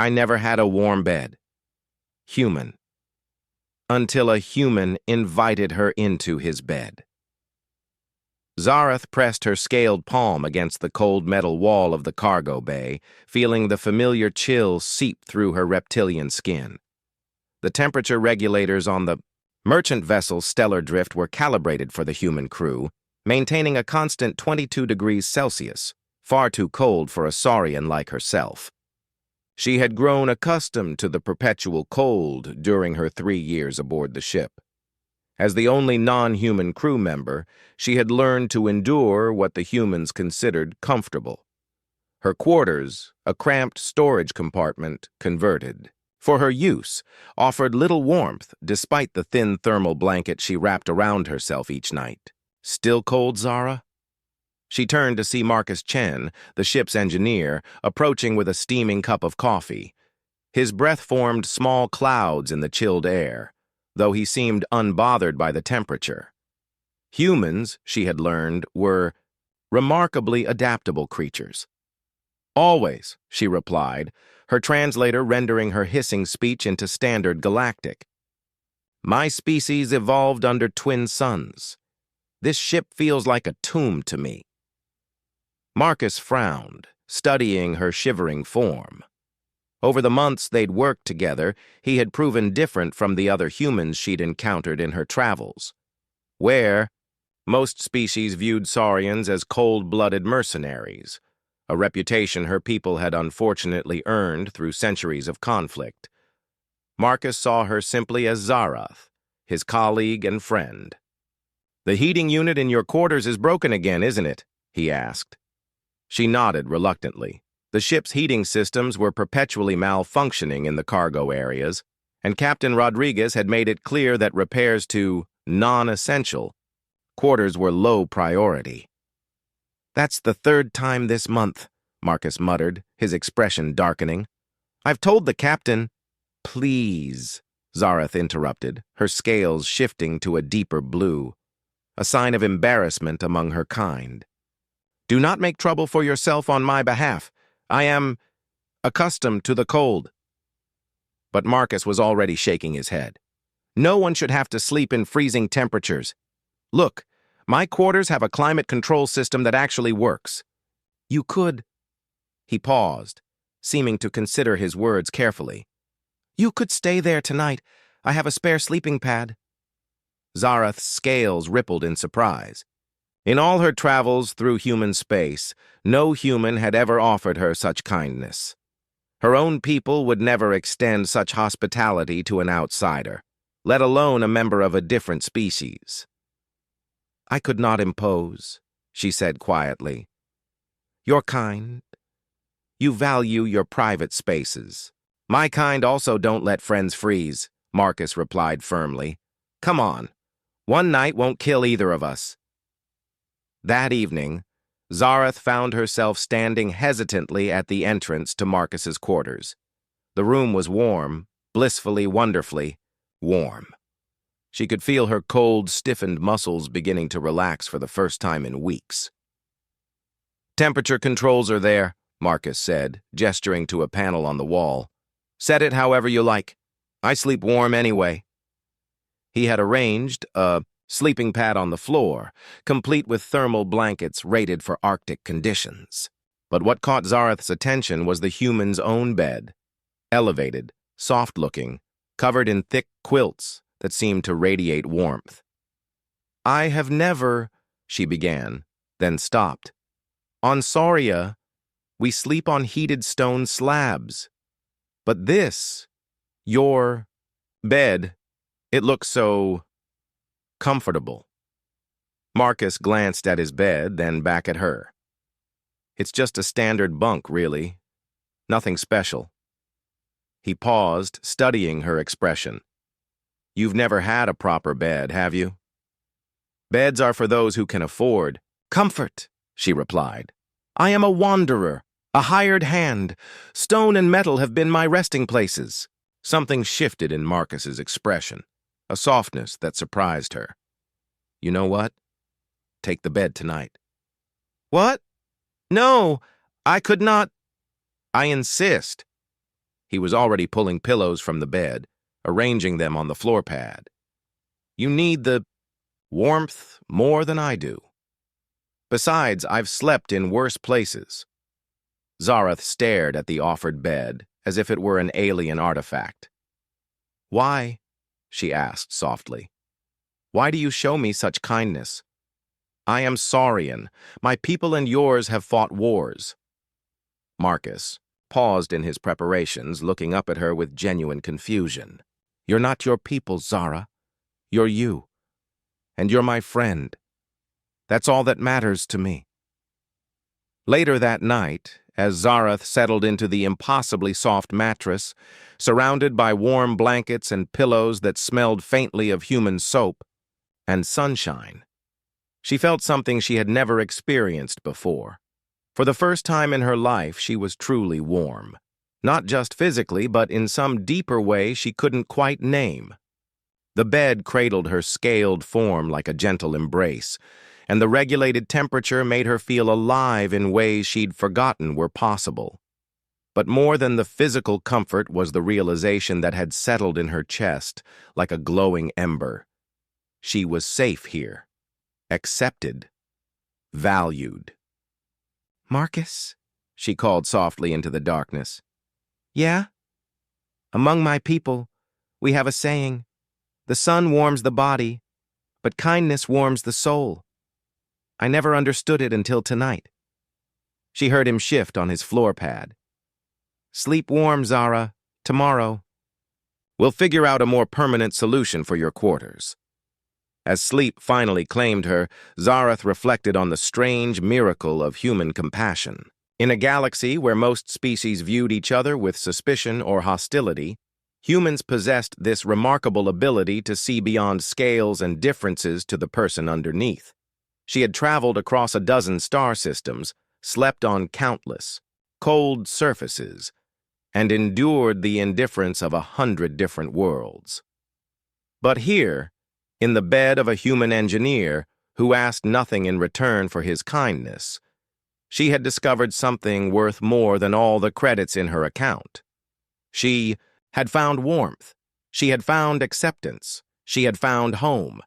I never had a warm bed. Human. Until a human invited her into his bed. Zarath pressed her scaled palm against the cold metal wall of the cargo bay, feeling the familiar chill seep through her reptilian skin. The temperature regulators on the merchant vessel Stellar Drift were calibrated for the human crew, maintaining a constant 22 degrees Celsius, far too cold for a saurian like herself. She had grown accustomed to the perpetual cold during her 3 years aboard the ship. As the only non-human crew member, she had learned to endure what the humans considered comfortable. Her quarters, a cramped storage compartment, converted for her use, offered little warmth despite the thin thermal blanket she wrapped around herself each night. Still cold, Zara? She turned to see Marcus Chen, the ship's engineer, approaching with a steaming cup of coffee. His breath formed small clouds in the chilled air, though he seemed unbothered by the temperature. Humans, she had learned, were remarkably adaptable creatures. Always, she replied, her translator rendering her hissing speech into standard galactic. My species evolved under twin suns. This ship feels like a tomb to me. Marcus frowned, studying her shivering form. Over the months they'd worked together, he had proven different from the other humans she'd encountered in her travels, where most species viewed saurians as cold-blooded mercenaries, a reputation her people had unfortunately earned through centuries of conflict. Marcus saw her simply as Zarath, his colleague and friend. The heating unit in your quarters is broken again, isn't it? He asked. She nodded reluctantly. The ship's heating systems were perpetually malfunctioning in the cargo areas, and Captain Rodriguez had made it clear that repairs to non-essential quarters were low priority. That's the 3rd time this month, Marcus muttered, his expression darkening. I've told the captain. Please, Zarath interrupted, her scales shifting to a deeper blue, a sign of embarrassment among her kind. Do not make trouble for yourself on my behalf. I am accustomed to the cold. But Marcus was already shaking his head. No one should have to sleep in freezing temperatures. Look, my quarters have a climate control system that actually works. You could... He paused, seeming to consider his words carefully. You could stay there tonight. I have a spare sleeping pad. Zarath's scales rippled in surprise. In all her travels through human space, no human had ever offered her such kindness. Her own people would never extend such hospitality to an outsider, let alone a member of a different species. I could not impose, she said quietly. You're kind. You value your private spaces. My kind also don't let friends freeze, Marcus replied firmly. Come on. One night won't kill either of us. That evening, Zarath found herself standing hesitantly at the entrance to Marcus's quarters. The room was warm, blissfully, wonderfully warm. She could feel her cold, stiffened muscles beginning to relax for the first time in weeks. Temperature controls are there, Marcus said, gesturing to a panel on the wall. Set it however you like. I sleep warm anyway. He had arranged a sleeping pad on the floor, complete with thermal blankets rated for Arctic conditions. But what caught Zarath's attention was the human's own bed, elevated, soft-looking, covered in thick quilts that seemed to radiate warmth. I have never, she began, then stopped. On Sauria, we sleep on heated stone slabs. But this, your bed, it looks so comfortable. Marcus glanced at his bed, then back at her. It's just a standard bunk, really. Nothing special. He paused, studying her expression. You've never had a proper bed, have you? Beds are for those who can afford comfort, she replied. I am a wanderer, a hired hand. Stone and metal have been my resting places. Something shifted in Marcus's expression, a softness that surprised her. You know what? Take the bed tonight. What? No, I could not. I insist. He was already pulling pillows from the bed, arranging them on the floor pad. You need the warmth more than I do. Besides, I've slept in worse places. Zareth stared at the offered bed as if it were an alien artifact. Why? She asked softly. Why do you show me such kindness? I am Saurian. My people and yours have fought wars. Marcus paused in his preparations, looking up at her with genuine confusion. You're not your people, Zara. You're you. And you're my friend. That's all that matters to me. Later that night, as Zareth settled into the impossibly soft mattress, surrounded by warm blankets and pillows that smelled faintly of human soap and sunshine, she felt something she had never experienced before. For the first time in her life, she was truly warm. Not just physically, but in some deeper way she couldn't quite name. The bed cradled her scaled form like a gentle embrace, and the regulated temperature made her feel alive in ways she'd forgotten were possible. But more than the physical comfort was the realization that had settled in her chest like a glowing ember. She was safe here, accepted, valued. Marcus, she called softly into the darkness. Yeah? Among my people, we have a saying, the sun warms the body, but kindness warms the soul. I never understood it until tonight. She heard him shift on his floor pad. Sleep warm, Zara. Tomorrow. We'll figure out a more permanent solution for your quarters. As sleep finally claimed her, Zareth reflected on the strange miracle of human compassion. In a galaxy where most species viewed each other with suspicion or hostility, humans possessed this remarkable ability to see beyond scales and differences to the person underneath. She had traveled across a dozen star systems, slept on countless, cold surfaces, and endured the indifference of 100 different worlds. But here, in the bed of a human engineer who asked nothing in return for his kindness, she had discovered something worth more than all the credits in her account. She had found warmth. She had found acceptance. She had found home.